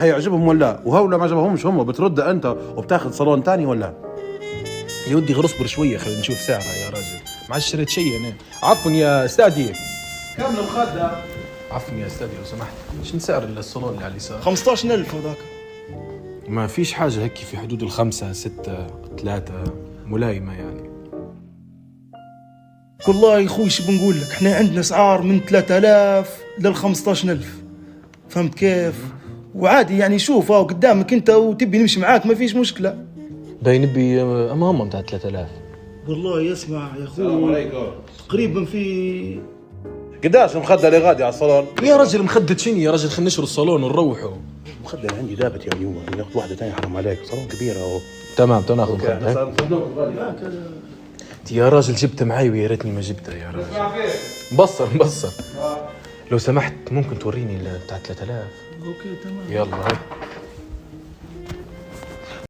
هيعجبهم ولا؟ وهؤلاء ما عجبهمش هم بترد انت وبتاخذ صالون تاني ولا؟ يا ودي غير اصبر شويه خلينا نشوف سعرها يا راجل. ما عادش شريت شيء انا. عفوا يا استاذي. كم المخدة؟ عفوا يا استاذي لو سمحت، شنو سعر الصالون اللي على اليسار؟ 15,000 هذاك. ما فيش حاجه هيك في حدود الخمسة 6 3 ملايمه يعني. والله يا اخوي شو بنقول لك، احنا عندنا اسعار من 3000 لل 15,000. فهمت كيف؟ وعادي يعني شوف قدامك انت وتبي نمشي معاك ما فيش مشكله. باين نبي امام بتاع 3000. والله يسمع يا السلام اخوي عليكم. تقريبا في قداش المخدة اللي غادي على الصالون؟ يا رجل مخدة شنو يا رجل، خلينا نشرب الصالون ونروحوا. المخدة اللي عندي دابت يا يوم، ناخذ واحدة ثانية حرام عليك، صالون كبير اهو. تمام ناخذ مخدة. يا راجل جبت معي ويا ريتني ما جبتها يا راجل. مبصر لو سمحت ممكن توريني بتاع 3000؟ اوكي تمام. يلا هاي.